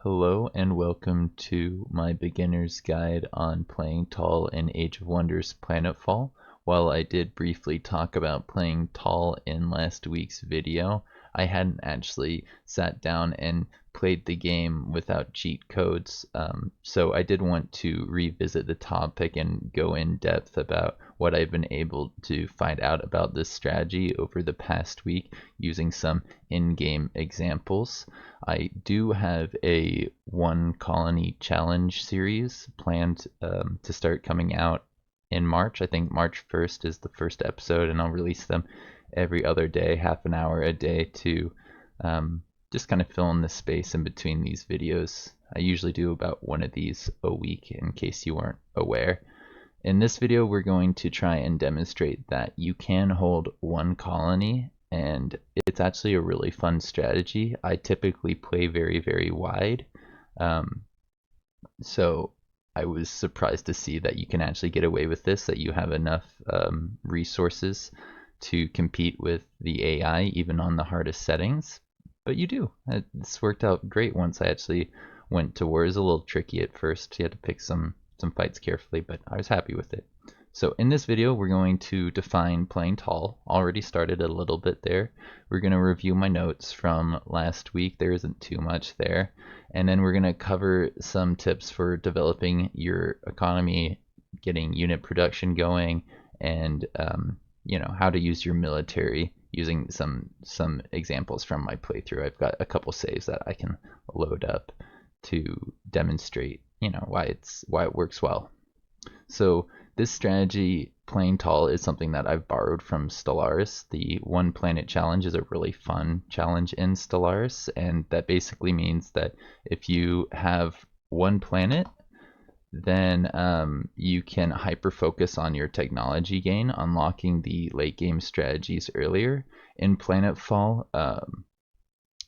Hello and welcome to my beginner's guide on playing Tall in Age of Wonders Planetfall. While I did briefly talk about playing Tall in last week's video, I hadn't actually sat down and played the game without cheat codes, so I did want to revisit the topic and go in depth about what I've been able to find out about this strategy over the past week using some in-game examples. I do have a one colony challenge series planned to start coming out in March. I think March 1st is the first episode, and I'll release them every other day, half an hour a day, to just kind of fill in the space in between these videos. I usually do about one of these a week, in case you weren't aware. In this video, we're going to try and demonstrate that you can hold one colony, and it's actually a really fun strategy. I typically play very, very wide, so I was surprised to see that you can actually get away with this, that you have enough resources to compete with the AI even on the hardest settings. But you do. This worked out great once I actually went to war. It was a little tricky at first. You had to pick some fights carefully, but I was happy with it. So in this video, we're going to define playing tall. Already started a little bit there. We're going to review my notes from last week. There isn't too much there. And then we're going to cover some tips for developing your economy, getting unit production going, and how to use your military using some examples from my playthrough. I've got a couple saves that I can load up to demonstrate why it works well. So this strategy, playing tall, is something that I've borrowed from Stellaris. The One Planet Challenge is a really fun challenge in Stellaris, and that basically means that if you have one planet, then you can hyper focus on your technology gain, unlocking the late game strategies earlier. In Planetfall,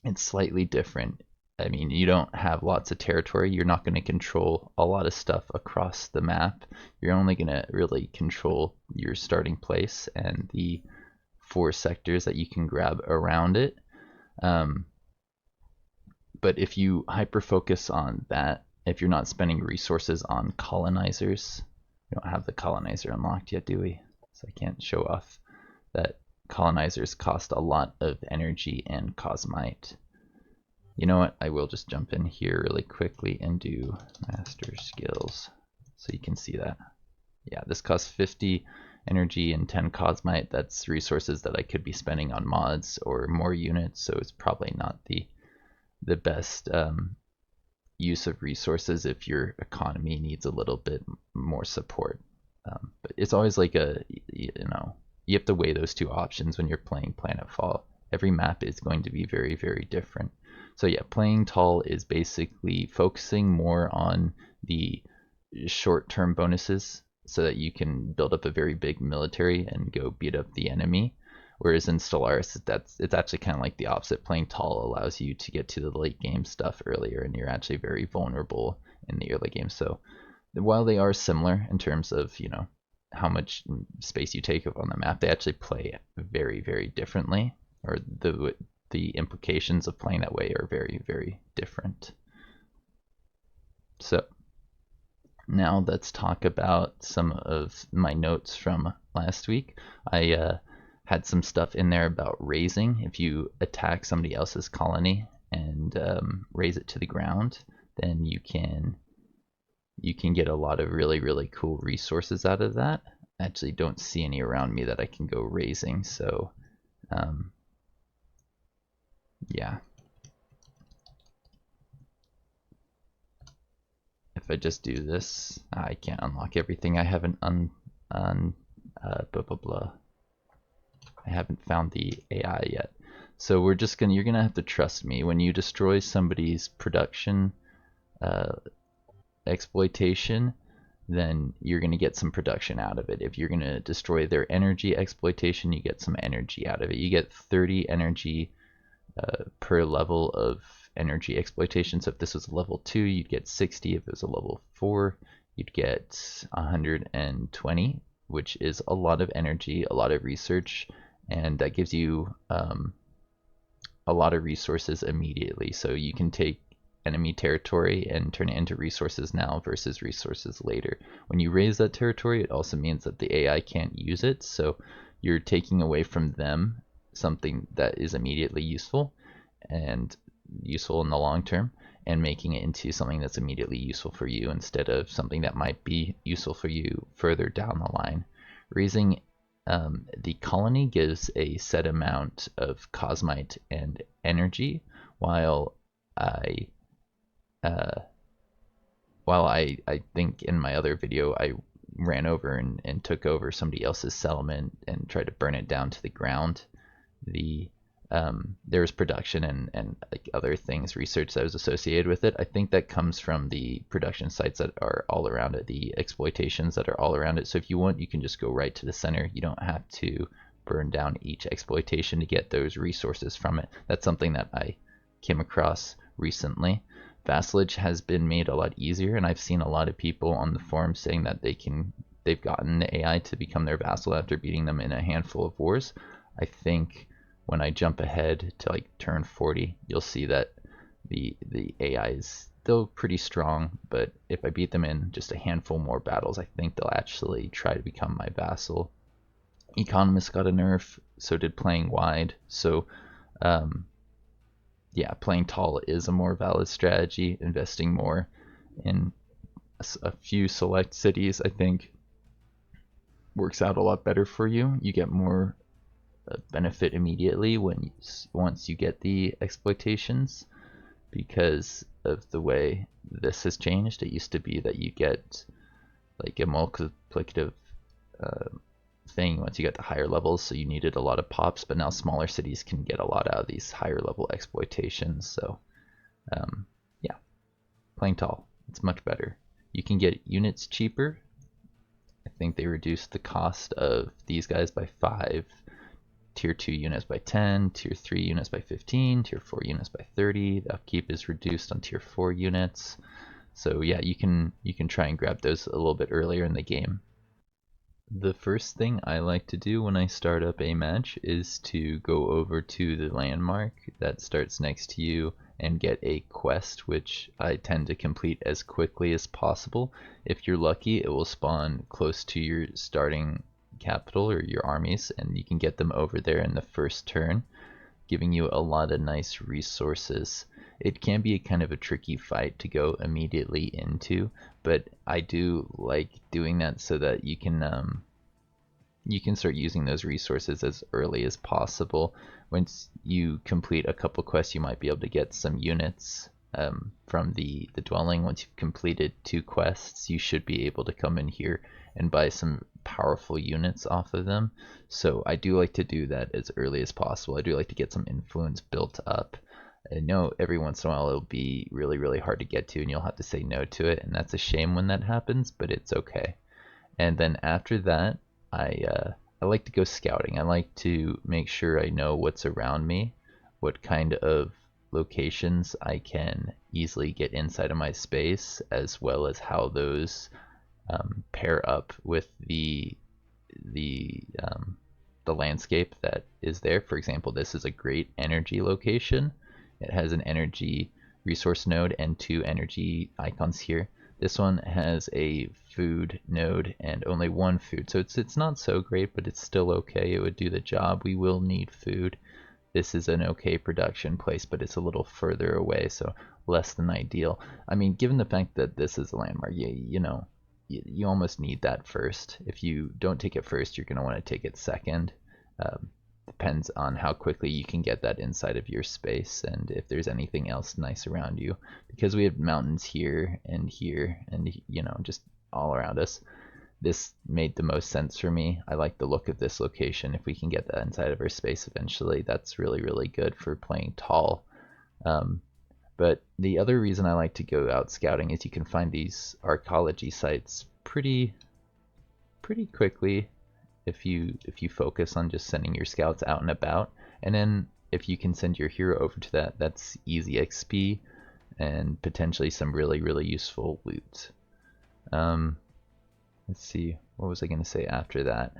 it's slightly different. I mean, you don't have lots of territory. You're not going to control a lot of stuff across the map. You're only going to really control your starting place and the 4 sectors that you can grab around it. But if you hyper focus on that, if you're not spending resources on colonizers, we don't have the colonizer unlocked yet, do we? So I can't show off that colonizers cost a lot of energy and cosmite. You know what, I will just jump in here really quickly and do master skills so you can see that. Yeah, this costs 50 energy and 10 cosmite. That's resources that I could be spending on mods or more units, so it's probably not the best use of resources if your economy needs a little bit more support. But it's always like you have to weigh those two options when you're playing Planetfall. Every map is going to be very, very different. So yeah, playing tall is basically focusing more on the short-term bonuses so that you can build up a very big military and go beat up the enemy. Whereas in Stellaris, it's actually kind of like the opposite. Playing tall allows you to get to the late game stuff earlier, and you're actually very vulnerable in the early game. So while they are similar in terms of how much space you take up on the map, they actually play very, very differently, or the implications of playing that way are very, very different. So now let's talk about some of my notes from last week. I had some stuff in there about raising. If you attack somebody else's colony and raise it to the ground, then you can get a lot of really, really cool resources out of that. I actually don't see any around me that I can go raising, so yeah. If I just do this, I can't unlock everything. I haven't blah blah blah. I haven't found the AI yet. So you're gonna have to trust me. When you destroy somebody's production exploitation, then you're gonna get some production out of it. If you're gonna destroy their energy exploitation, you get some energy out of it. You get 30 energy per level of energy exploitation. So if this was a level 2, you'd get 60. If it was a level 4, you'd get 120, which is a lot of energy, a lot of research, and that gives you a lot of resources immediately. So you can take enemy territory and turn it into resources now versus resources later. When you raise that territory, it also means that the AI can't use it, so you're taking away from them something that is immediately useful and useful in the long term, and making it into something that's immediately useful for you instead of something that might be useful for you further down the line. Raising the colony gives a set amount of cosmite and energy, while I I think in my other video I ran over and took over somebody else's settlement and tried to burn it down to the ground. There's production and like other things, research that was associated with it. I think that comes from the production sites that are all around it, the exploitations that are all around it. So if you want, you can just go right to the center. You don't have to burn down each exploitation to get those resources from it. That's something that I came across recently. Vassalage has been made a lot easier, and I've seen a lot of people on the forum saying that they've gotten the AI to become their vassal after beating them in a handful of wars. I think when I jump ahead to like turn 40, you'll see that the AI is still pretty strong, but if I beat them in just a handful more battles, I think they'll actually try to become my vassal. Economist got a nerf, so did playing wide. So yeah, playing tall is a more valid strategy. Investing more in a few select cities, I think, works out a lot better for you. You get more benefit immediately once you get the exploitations, because of the way this has changed. It used to be that you get like a multiplicative thing once you get to higher levels, so you needed a lot of pops, but now smaller cities can get a lot out of these higher level exploitations. So yeah, playing tall, it's much better. You can get units cheaper. I think they reduced the cost of these guys by 5, tier 2 units by 10, tier 3 units by 15, tier 4 units by 30. The upkeep is reduced on tier 4 units. So yeah, you can try and grab those a little bit earlier in the game. The first thing I like to do when I start up a match is to go over to the landmark that starts next to you and get a quest, which I tend to complete as quickly as possible. If you're lucky, it will spawn close to your starting capital or your armies, and you can get them over there in the first turn, giving you a lot of nice resources. It can be a kind of a tricky fight to go immediately into, but I do like doing that so that you can start using those resources as early as possible. Once you complete a couple quests, you might be able to get some units from the dwelling. Once you've completed 2 quests, you should be able to come in here and buy some powerful units off of them. So I do like to do that as early as possible. I do like to get some influence built up. I know every once in a while it'll be really, really hard to get to, and you'll have to say no to it, and that's a shame when that happens, but it's okay. And then after that, I like to go scouting. I like to make sure I know what's around me, what kind of locations I can easily get inside of my space, as well as how those pair up with the landscape that is there. For example, this is a great energy location. It has an energy resource node and 2 energy icons here. This one has a food node and only 1 food, so it's not so great, but it's still okay. It would do the job. We will need food. This is an okay production place, but it's a little further away, so less than ideal. I mean, given the fact that this is a landmark, you almost need that first. If you don't take it first, you're going to want to take it second. Depends on how quickly you can get that inside of your space, and if there's anything else nice around you. Because we have mountains here and just all around us, this made the most sense for me. I like the look of this location. If we can get that inside of our space eventually, that's really, really good for playing tall. But the other reason I like to go out scouting is you can find these archaeology sites pretty quickly if you focus on just sending your scouts out and about. And then if you can send your hero over to that, that's easy XP and potentially some really, really useful loot. Let's see, what was I going to say after that?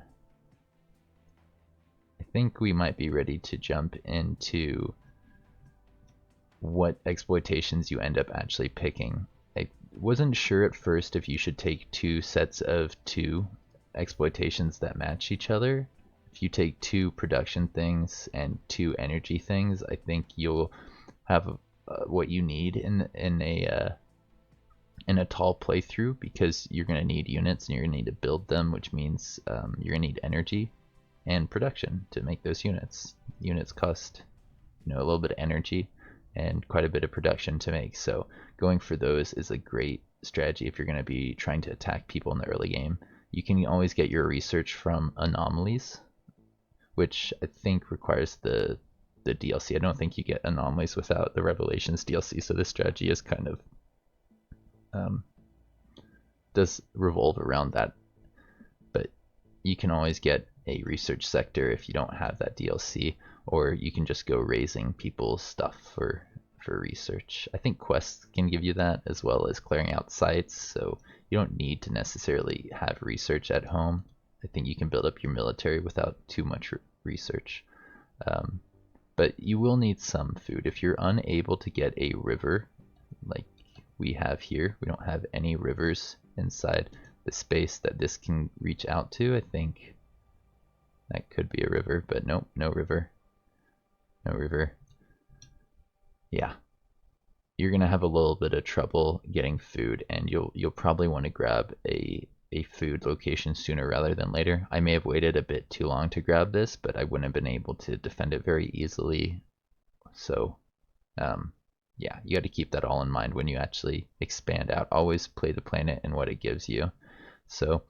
I think we might be ready to jump into what exploitations you end up actually picking. I wasn't sure at first if you should take two sets of two exploitations that match each other. If you take two production things and two energy things, I think you'll have what you need in a tall playthrough, because you're going to need units and you're going to need to build them, which means you're going to need energy and production to make those units. Units cost, a little bit of energy and quite a bit of production to make. So going for those is a great strategy if you're going to be trying to attack people in the early game. You can always get your research from anomalies, which I think requires the DLC. I don't think you get anomalies without the Revelations DLC, so this strategy is kind of does revolve around that. But you can always get a research sector if you don't have that DLC, or you can just go raising people's stuff for research. I think quests can give you that, as well as clearing out sites, so you don't need to necessarily have research at home. I think you can build up your military without too much research. But you will need some food. If you're unable to get a river like we have here, we don't have any rivers inside the space that this can reach out to. I think that could be a river, but nope, no river. No river. Yeah. You're gonna have a little bit of trouble getting food, and you'll probably want to grab a food location sooner rather than later. I may have waited a bit too long to grab this, but I wouldn't have been able to defend it very easily. So yeah, you got to keep that all in mind when you actually expand out. Always play the planet and what it gives you. So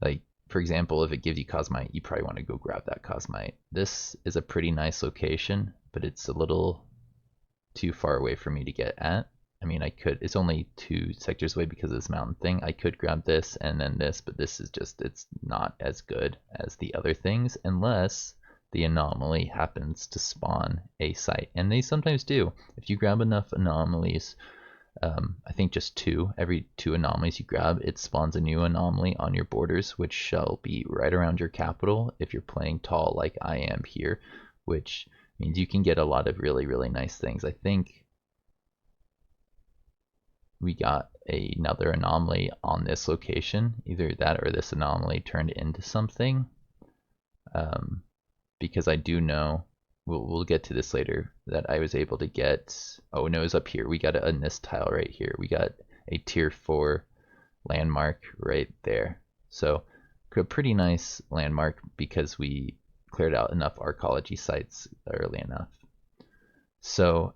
like, for example, if it gives you Cosmite, you probably want to go grab that Cosmite. This is a pretty nice location, but it's a little too far away for me to get at. I mean, I could, it's only 2 sectors away because of this mountain thing. I could grab this and then this, but this is just, it's not as good as the other things unless the anomaly happens to spawn a site. And they sometimes do. If you grab enough anomalies, I think just 2, every 2 anomalies you grab, it spawns a new anomaly on your borders, which shall be right around your capital if you're playing tall like I am here, which means you can get a lot of really, really nice things. I think we got another anomaly on this location. Either that or this anomaly turned into something. Because I do know, we'll get to this later, that I was able to get, oh no, it was up here. We got a NIST tile right here. We got a tier 4 landmark right there. So a pretty nice landmark because we cleared out enough archaeology sites early enough. So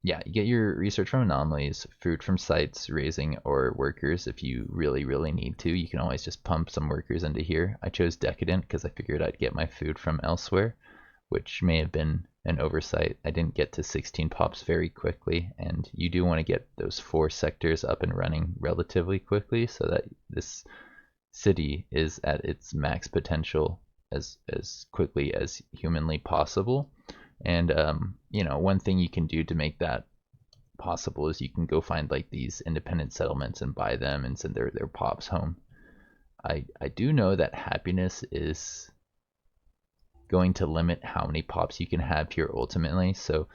yeah, you get your research from anomalies, food from sites, raising, or workers if you really, really need to. You can always just pump some workers into here. I chose Decadent because I figured I'd get my food from elsewhere, which may have been an oversight. I didn't get to 16 pops very quickly, and you do want to get those 4 sectors up and running relatively quickly so that this city is at its max potential as quickly as humanly possible. And one thing you can do to make that possible is you can go find like these independent settlements and buy them and send their pops home. I do know that happiness is going to limit how many pops you can have here ultimately, so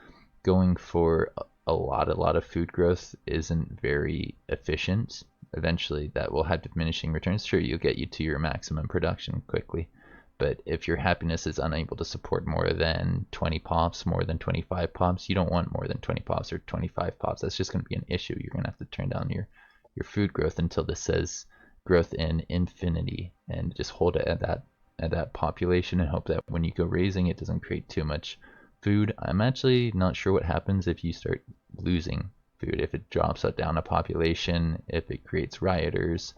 going for a lot of food growth isn't very efficient. Eventually that will have diminishing returns. Sure, you'll get you to your maximum production quickly, but if your happiness is unable to support more than 20 pops, more than 25 pops, you don't want more than 20 pops or 25 pops. That's just going to be an issue. You're going to have to turn down your food growth until this says growth in infinity, and just hold it at that population and hope that when you go raising, it doesn't create too much food. I'm actually not sure what happens if you start losing food, if it drops down a population, if it creates rioters.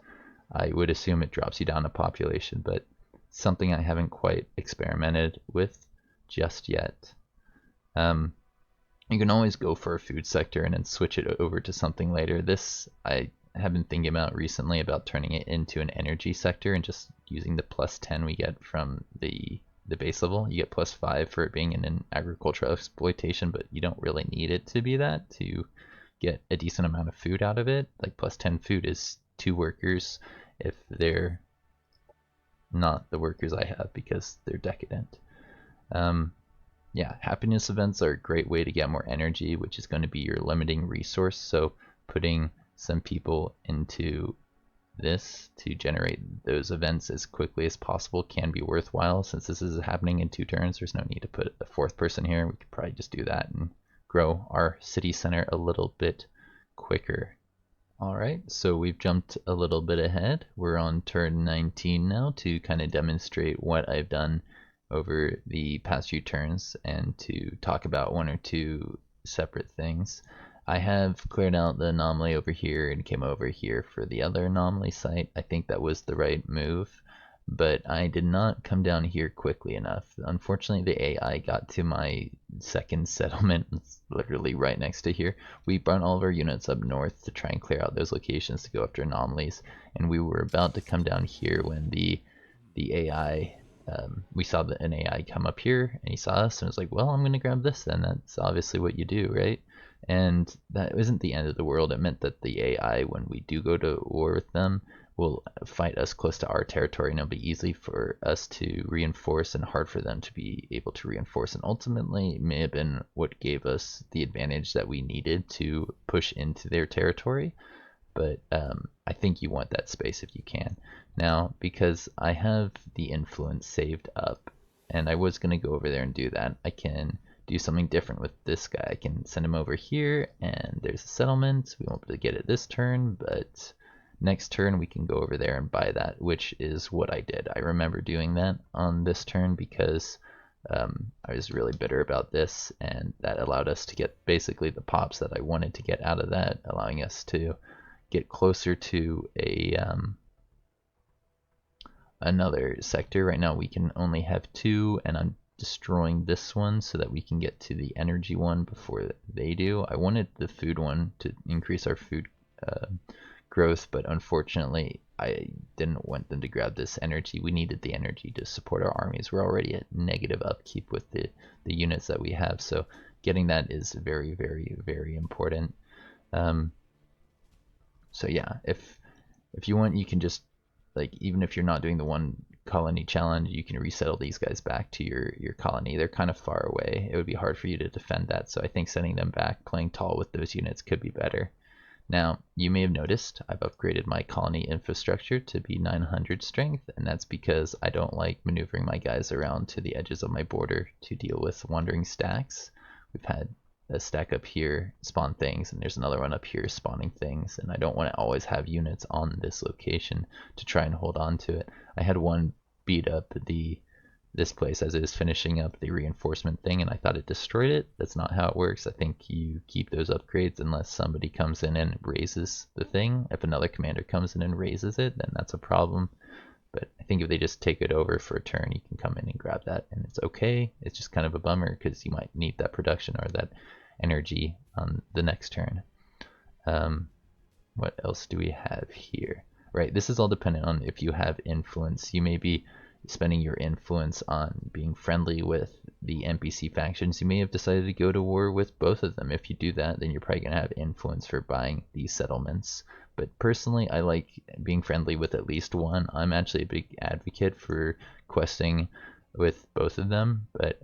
I would assume it drops you down a population, but something I haven't quite experimented with just yet. You can always go for a food sector and then switch it over to something later. This I have been thinking about recently, about turning it into an energy sector and just using the +10 we get from the base level. You get +5 for it being in an agricultural exploitation, but you don't really need it to be that to get a decent amount of food out of it. Like +10 food is 2 workers if they're not the workers I have because they're decadent. Yeah, happiness events are a great way to get more energy, which is going to be your limiting resource. So putting some people into this to generate those events as quickly as possible can be worthwhile. Since this is happening in 2 turns, there's no need to put a fourth person here. We could probably just do that and grow our city center a little bit quicker. Alright, so we've jumped a little bit ahead. We're on turn 19 now to kind of demonstrate what I've done over the past few turns and to talk about one or two separate things. I have cleared out the anomaly over here and came over here for the other anomaly site. I think that was the right move, but I did not come down here quickly enough. Unfortunately, the AI got to my second settlement. It's literally right next to here. We brought all of our units up north to try and clear out those locations to go after anomalies, and we were about to come down here when the AI, we saw an AI come up here, and he saw us and was like, well, I'm going to grab this then. That's obviously what you do, right? And that isn't the end of the world. It meant that the AI, when we do go to war with them, will fight us close to our territory, and it'll be easy for us to reinforce and hard for them to be able to reinforce. And ultimately, it may have been what gave us the advantage that we needed to push into their territory. But I think you want that space if you can. Now, because I have the influence saved up, and I was going to go over there and do that, I can do something different with this guy. I can send him over here, and there's a settlement. We won't be able to get it this turn, but next turn we can go over there and buy that, which is what I did. I remember doing that on this turn because I was really bitter about this, and that allowed us to get basically the pops that I wanted to get out of that, allowing us to get closer to a another sector. Right now we can only have 2, and I'm destroying this one so that we can get to the energy one before they do. I wanted the food one to increase our food growth, but unfortunately I didn't want them to grab this energy. We needed the energy to support our armies. We're already at negative upkeep with the units that we have, so getting that is very, very, very important. So yeah, if you want, you can just, like, even if you're not doing the one colony challenge, you can resettle these guys back to your colony. They're kind of far away. It would be hard for you to defend that, so I think sending them back, playing tall with those units could be better. Now, you may have noticed I've upgraded my colony infrastructure to be 900 strength, and that's because I don't like maneuvering my guys around to the edges of my border to deal with wandering stacks. We've had a stack up here spawn things, and there's another one up here spawning things, and I don't want to always have units on this location to try and hold on to it. I had one beat up this place as it is finishing up the reinforcement thing, and I thought it destroyed it. That's not how it works. I think you keep those upgrades unless somebody comes in and raises the thing. If another commander comes in and raises it, then that's a problem. But I think if they just take it over for a turn, you can come in and grab that, and it's okay. It's just kind of a bummer because you might need that production or that energy on the next turn. What else do we have here? Right, this is all dependent on if you have influence. You may be spending your influence on being friendly with the NPC factions. You may have decided to go to war with both of them. If you do that, then you're probably going to have influence for buying these settlements. But personally, I like being friendly with at least one. I'm actually a big advocate for questing with both of them, but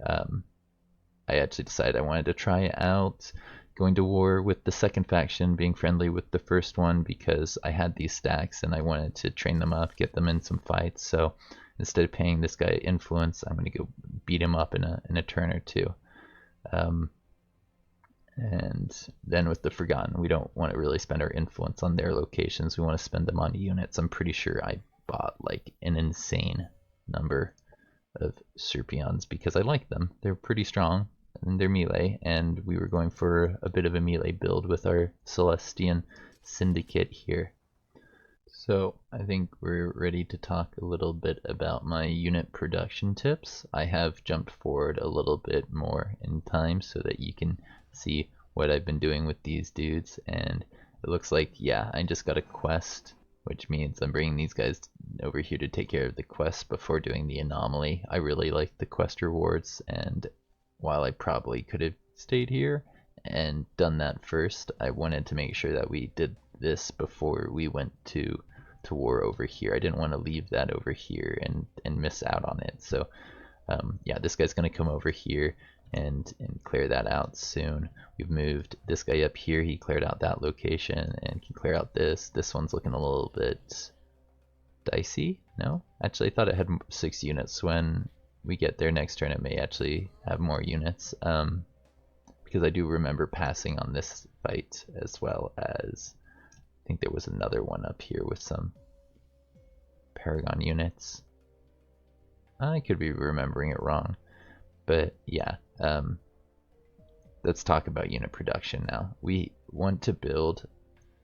I actually decided I wanted to try out going to war with the second faction, being friendly with the first one, because I had these stacks and I wanted to train them up, get them in some fights. So instead of paying this guy influence, I'm going to go beat him up in a turn or two. And then with the Forgotten, we don't want to really spend our influence on their locations. We want to spend them on units. I'm pretty sure I bought like an insane number of Serpions because I like them. They're pretty strong and they're melee, and we were going for a bit of a melee build with our Celestian Syndicate here. So I think we're ready to talk a little bit about my unit production tips. I have jumped forward a little bit more in time so that you can see what I've been doing with these dudes, and it looks like, yeah, I just got a quest, which means I'm bringing these guys over here to take care of the quest before doing the anomaly. I really like the quest rewards, and while I probably could have stayed here and done that first, I wanted to make sure that we did this before we went to war over here. I didn't want to leave that over here and miss out on it. So yeah, this guy's gonna come over here and clear that out soon. We've moved this guy up here. He cleared out that location and can clear out this. This one's looking a little bit dicey. No, actually I thought it had 6 units. When we get there next turn it may actually have more units, because I do remember passing on this fight, as well as I think there was another one up here with some Paragon units. I could be remembering it wrong, but yeah. Let's talk about unit production now. We want to build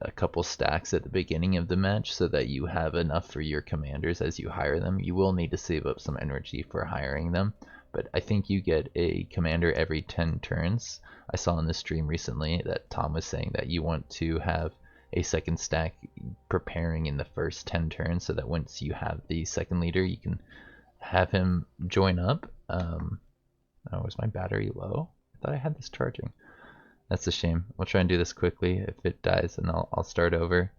a couple stacks at the beginning of the match so that you have enough for your commanders as you hire them. You will need to save up some energy for hiring them, but I think you get a commander every 10 turns. I saw in the stream recently that Tom was saying that you want to have a second stack preparing in the first 10 turns so that once you have the second leader you can have him join up. Oh, is my battery low? I thought I had this charging. That's a shame. We'll try and do this quickly. If it dies, then I'll start over.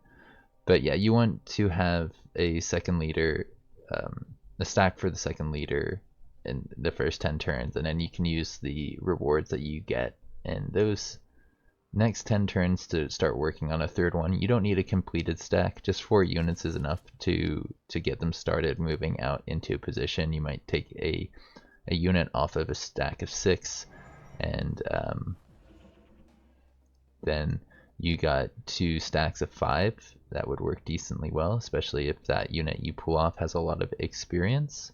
But yeah, you want to have a second leader, a stack for the second leader in the first 10 turns, and then you can use the rewards that you get in those next 10 turns to start working on a third one. You don't need a completed stack. Just 4 units is enough to get them started moving out into a position. You might take a unit off of a stack of 6, and then you got 2 stacks of 5. That would work decently well, especially if that unit you pull off has a lot of experience.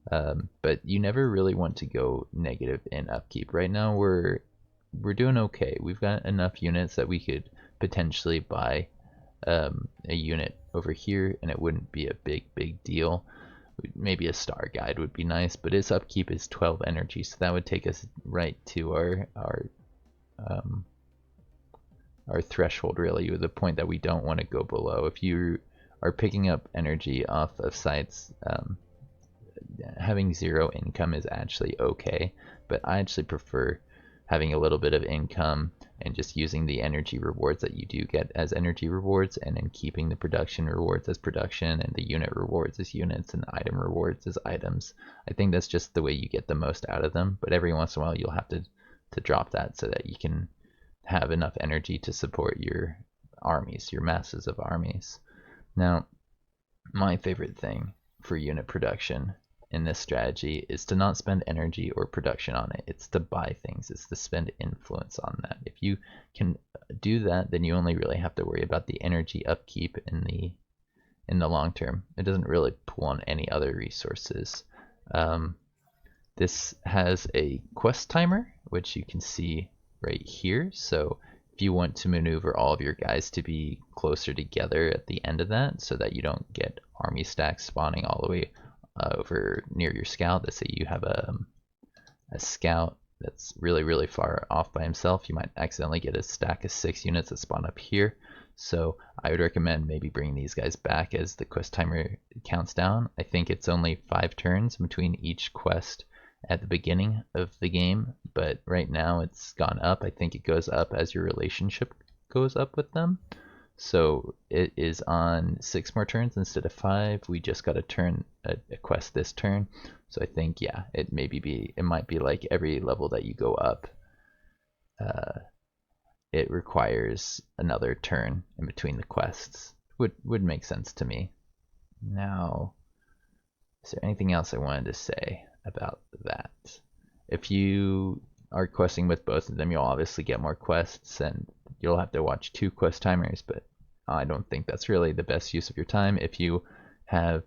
But you never really want to go negative in upkeep. Right now we're doing okay. We've got enough units that we could potentially buy a unit over here, and it wouldn't be a big deal. Maybe a star guide would be nice, but its upkeep is 12 energy, so that would take us right to our threshold, really, with the point that we don't want to go below. If you are picking up energy off of sites, having 0 income is actually okay, but I actually prefer having a little bit of income and just using the energy rewards that you do get as energy rewards, and then keeping the production rewards as production, and the unit rewards as units, and the item rewards as items. I think that's just the way you get the most out of them, but every once in a while you'll have to drop that so that you can have enough energy to support your armies, your masses of armies. Now, my favorite thing for unit production in this strategy is to not spend energy or production on it. It's to buy things. It's to spend influence on that. If you can do that, then you only really have to worry about the energy upkeep in the long term. It doesn't really pull on any other resources. This has a quest timer, which you can see right here. So if you want to maneuver all of your guys to be closer together at the end of that, so that you don't get army stacks spawning all the way over near your scout. Let's say you have a scout that's really far off by himself, you might accidentally get a stack of 6 units that spawn up here. So I would recommend maybe bringing these guys back as the quest timer counts down. I think it's only 5 turns between each quest at the beginning of the game, but right now it's gone up. I think it goes up as your relationship goes up with them. So it is on 6 more turns instead of 5. We just got a quest this turn. So I think, yeah, it might be like every level that you go up, it requires another turn in between the quests. Would make sense to me. Now, is there anything else I wanted to say about that? If you are questing with both of them, you'll obviously get more quests, and you'll have to watch 2 quest timers, but I don't think that's really the best use of your time. If you have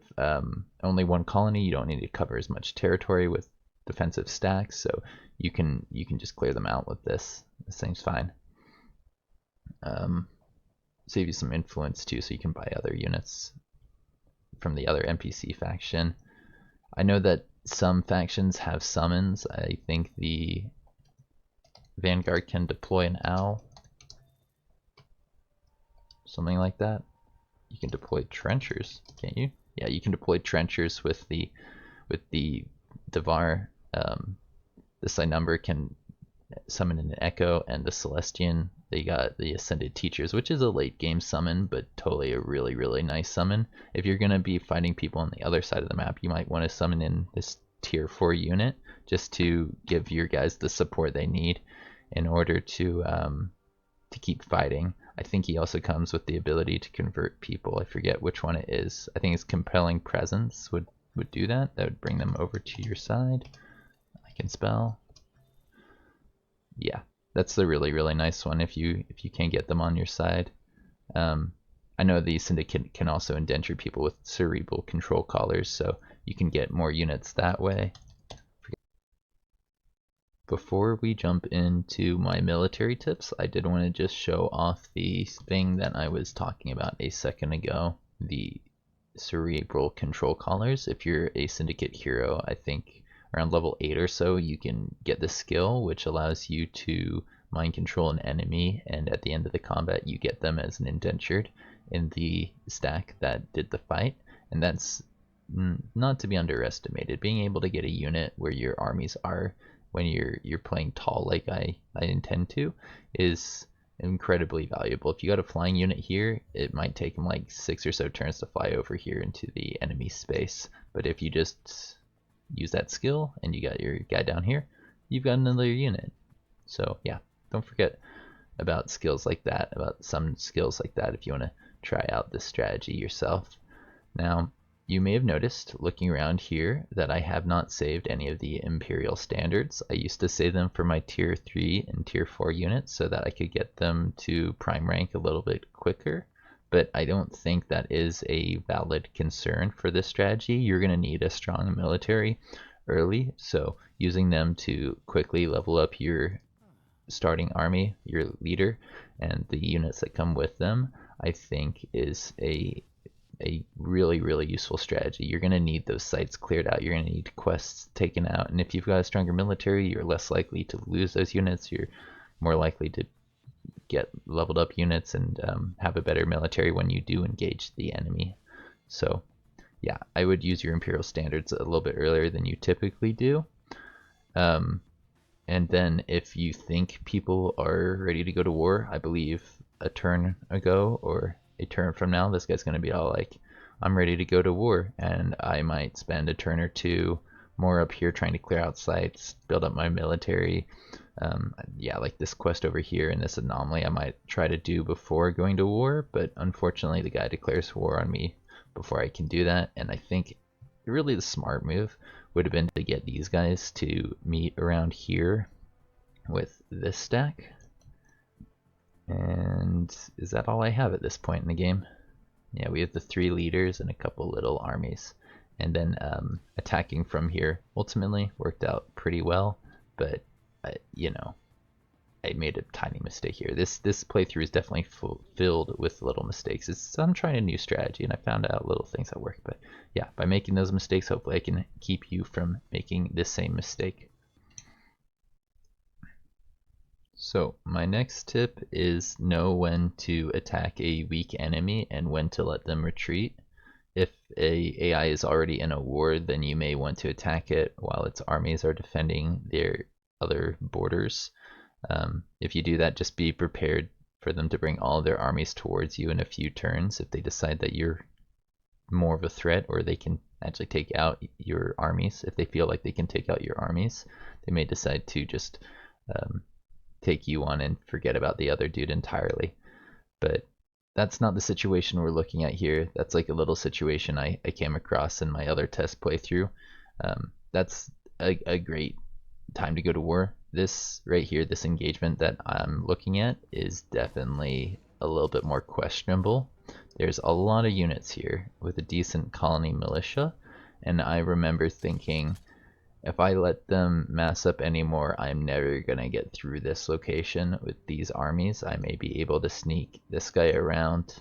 only 1 colony, you don't need to cover as much territory with defensive stacks, so you can just clear them out with this. This thing's fine. Save you some influence too, so you can buy other units from the other NPC faction. I know that some factions have summons. I think the Vanguard can deploy an owl, something like that. You can deploy trenchers, can't you? Yeah, you can deploy trenchers with the Devar. The Sinumber can summon an Echo, and the Celestian, they got the Ascended Teachers, which is a late game summon, but totally a really nice summon. If you're gonna be fighting people on the other side of the map, you might want to summon in this tier 4 unit just to give your guys the support they need in order to keep fighting. I think he also comes with the ability to convert people. I forget which one it is. I think it's compelling presence would do that. That would bring them over to your side. I can spell. Yeah, that's the really nice one if you can get them on your side. I know the Syndicate can also indenture people with cerebral control collars, so you can get more units that way. Before we jump into my military tips, I did want to just show off the thing that I was talking about a second ago, the cerebral control collars. If you're a Syndicate hero, I think around level 8 or so, you can get the skill which allows you to mind control an enemy, and at the end of the combat you get them as an indentured in the stack that did the fight, and that's not to be underestimated. Being able to get a unit where your armies are when you're playing tall like I intend to is incredibly valuable. If you got a flying unit here, it might take them like 6 or so turns to fly over here into the enemy space, but if you just use that skill and you got your guy down here, you've got another unit. So yeah, don't forget about skills like that, about some skills like that if you want to try out this strategy yourself. Now, you may have noticed looking around here that I have not saved any of the Imperial standards. I used to save them for my tier 3 and tier 4 units so that I could get them to prime rank a little bit quicker, but I don't think that is a valid concern for this strategy. You're going to need a strong military early, so using them to quickly level up your starting army, your leader, and the units that come with them, I think is a really useful strategy. You're going to need those sites cleared out. You're going to need quests taken out. And if you've got a stronger military, you're less likely to lose those units. You're more likely to get leveled up units and have a better military when you do engage the enemy. So yeah, I would use your Imperial standards a little bit earlier than you typically do. And then if you think people are ready to go to war, I believe a turn ago or a turn from now, this guy's going to be all like, I'm ready to go to war, and I might spend a turn or two more up here trying to clear out sites, build up my military. Yeah, like this quest over here in this anomaly I might try to do before going to war, but unfortunately the guy declares war on me before I can do that, and I think really the smart move would have been to get these guys to meet around here with this stack. And is that all I have at this point in the game? Yeah, we have the 3 leaders and a couple little armies. And then attacking from here ultimately worked out pretty well, but you know, I made a tiny mistake here. This playthrough is definitely filled with little mistakes. I'm trying a new strategy and I found out little things that work, but yeah, by making those mistakes, hopefully I can keep you from making the same mistake. So my next tip is know when to attack a weak enemy and when to let them retreat. If a AI is already in a war, then you may want to attack it while its armies are defending their other borders. If you do that, just be prepared for them to bring all their armies towards you in a few turns if they decide that you're more of a threat, or they can actually take out your armies. If they feel like they can take out your armies, they may decide to just take you on and forget about the other dude entirely. But that's not the situation we're looking at here. That's like a little situation I came across in my other test playthrough. That's a great time to go to war. This right here, this engagement that I'm looking at, is definitely a little bit more questionable. There's a lot of units here with a decent colony militia, and I remember thinking, if I let them mass up anymore, I'm never gonna get through this location with these armies. I may be able to sneak this guy around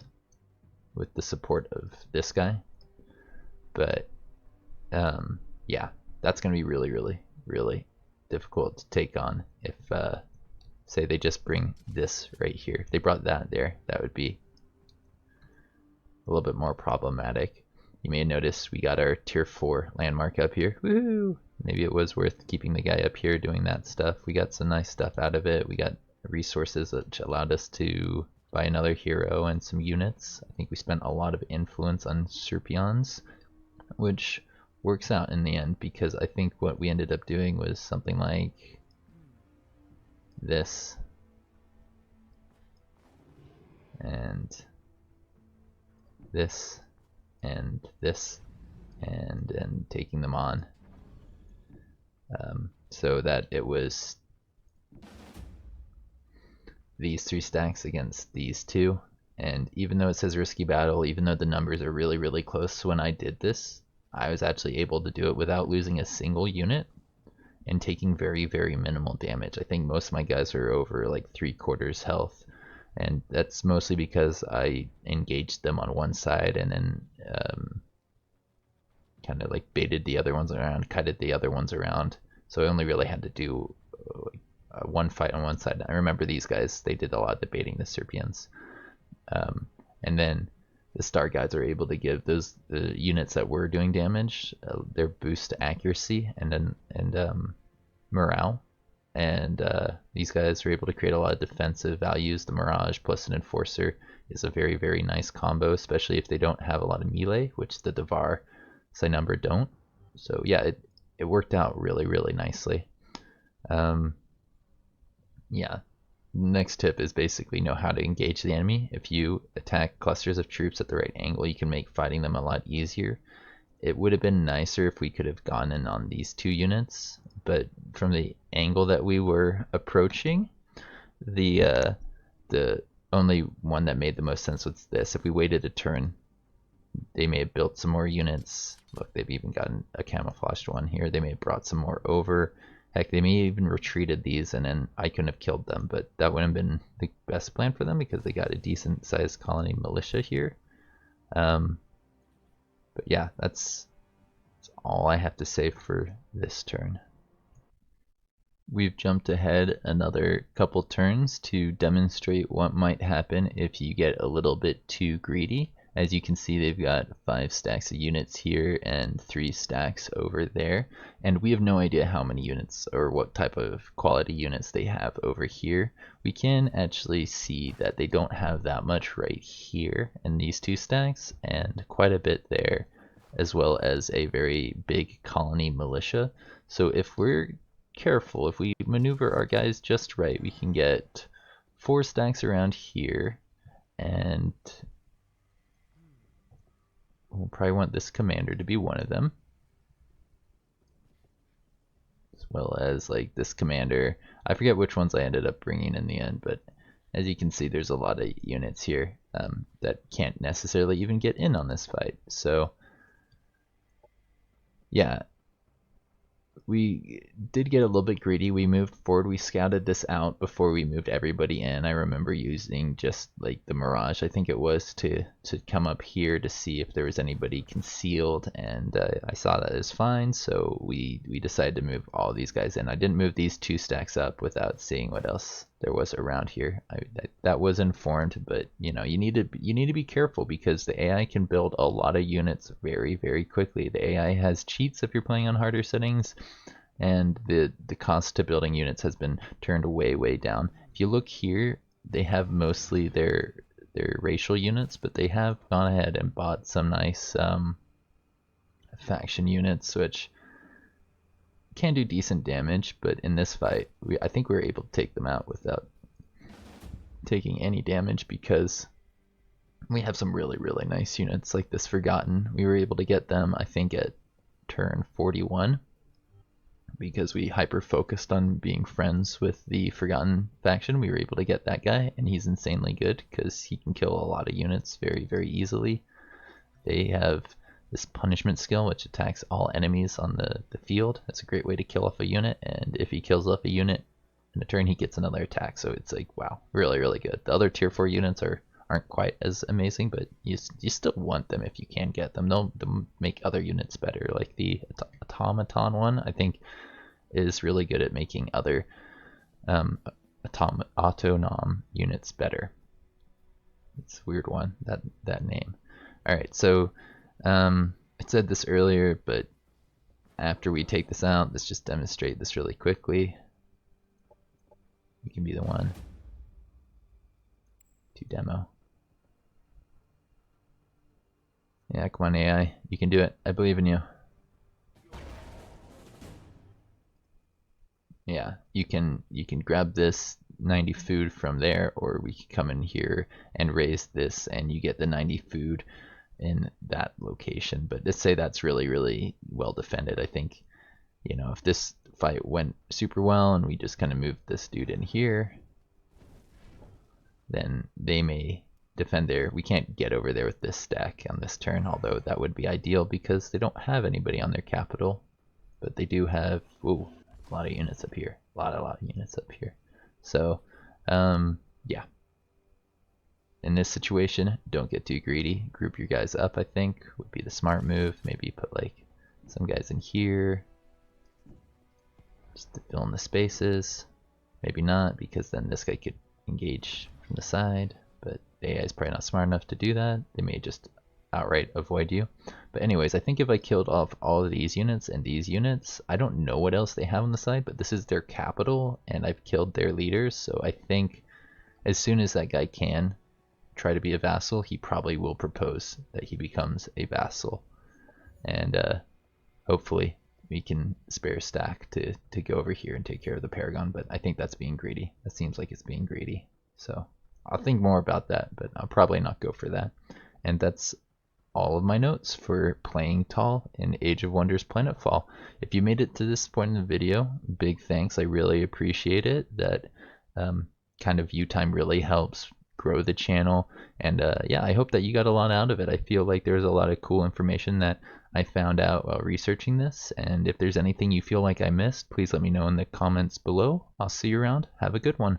with the support of this guy, but yeah, that's gonna be really difficult to take on. If say they just bring this right here, if they brought that there, that would be a little bit more problematic. You may have noticed we got our tier 4 landmark up here. Woo! Maybe it was worth keeping the guy up here doing that stuff. We got some nice stuff out of it. We got resources which allowed us to buy another hero and some units. I think we spent a lot of influence on Serpions, which works out in the end, because I think what we ended up doing was something like this, and this, and this, and taking them on, so that it was these 3 stacks against these 2. And even though it says risky battle, even though the numbers are really, really close, when I did this, I was actually able to do it without losing a single unit and taking very, very minimal damage. I think most of my guys are over like 3/4 health, and that's mostly because I engaged them on one side and then kind of like baited the other ones around, kited the other ones around. So I only really had to do one fight on one side. I remember these guys, they did a lot of the baiting, the Serpians. And then the Star Guides are able to give those the units that were doing damage their boost to accuracy and morale. And these guys are able to create a lot of defensive values. The Mirage plus an Enforcer is a very, very nice combo, especially if they don't have a lot of melee, which the Devar Number don't. So yeah, it worked out really, really nicely. Yeah. Next tip is basically know how to engage the enemy. If you attack clusters of troops at the right angle, you can make fighting them a lot easier. It would have been nicer if we could have gone in on these 2 units, but from the angle that we were approaching, the only one that made the most sense was this. If we waited a turn, they may have built some more units. Look, they've even gotten a camouflaged one here. They may have brought some more over. Heck, they may have even retreated these, and then I couldn't have killed them, but that would have been the best plan for them because they got a decent sized colony militia here. But yeah, that's all I have to say for this turn. We've jumped ahead another couple turns to demonstrate what might happen if you get a little bit too greedy. As you can see, they've got 5 stacks of units here and 3 stacks over there, and we have no idea how many units or what type of quality units they have over here. We can actually see that they don't have that much right here in these 2 stacks, and quite a bit there, as well as a very big colony militia. So if we're careful, if we maneuver our guys just right, we can get 4 stacks around here, and we'll probably want this commander to be one of them, as well as like this commander. I forget which ones I ended up bringing in the end, but as you can see, there's a lot of units here that can't necessarily even get in on this fight. So yeah, we did get a little bit greedy. We moved forward. We scouted this out before we moved everybody in. I remember using just like the Mirage, I think it was, to come up here to see if there was anybody concealed, and I saw that as fine, so we decided to move all these guys in. I didn't move these 2 stacks up without seeing what else there was around here. That was informed, but you know, you need to be careful because the AI can build a lot of units very, very quickly. The AI has cheats if you're playing on harder settings, and the cost to building units has been turned way, way down. If you look here, they have mostly their racial units, but they have gone ahead and bought some nice faction units, which can do decent damage. But in this fight, I think we were able to take them out without taking any damage because we have some really, really nice units like this Forgotten. We were able to get them, I think, at turn 41 because we hyper focused on being friends with the Forgotten faction. We were able to get that guy, and he's insanely good because he can kill a lot of units very, very easily. They have this punishment skill which attacks all enemies on the field. That's a great way to kill off a unit, and if he kills off a unit in a turn, he gets another attack. So it's like, wow, really, really good. The other tier 4 units aren't quite as amazing, but you still want them if you can get them. They'll make other units better. Like the automaton one, I think, is really good at making other autonom units better. It's a weird one, that name. Alright, so I said this earlier, but after we take this out, let's just demonstrate this really quickly. You can be the one to demo. Yeah, come on AI, you can do it. I believe in you. yeah, you can grab this 90 food from there, or we can come in here and raise this and you get the 90 food in that location. But let's say that's really, really well defended. I think, if this fight went super well and we just kind of moved this dude in here, then they may defend there. We can't get over there with this stack on this turn, although that would be ideal because they don't have anybody on their capital. But they do have, ooh, a lot of units up here. A lot of units up here. So, yeah. In this situation, don't get too greedy. Group your guys up, I think, would be the smart move. Maybe put like some guys in here, just to fill in the spaces. Maybe not, because then this guy could engage from the side, but the AI is probably not smart enough to do that. They may just outright avoid you. But anyways, I think if I killed off all of these units and these units, I don't know what else they have on the side, but this is their capital, and I've killed their leaders, so I think as soon as that guy can try to be a vassal, he probably will propose that he becomes a vassal. And hopefully we can spare a stack to go over here and take care of the Paragon, but I think that's being greedy. That seems like it's being greedy. So I'll think more about that, but I'll probably not go for that. And that's all of my notes for playing tall in Age of Wonders Planetfall. If you made it to this point in the video, big thanks. I really appreciate it. That kind of view time really helps grow the channel, and yeah, I hope that you got a lot out of it. I feel like there's a lot of cool information that I found out while researching this, and if there's anything you feel like I missed, please let me know in the comments below. I'll see you around. Have a good one.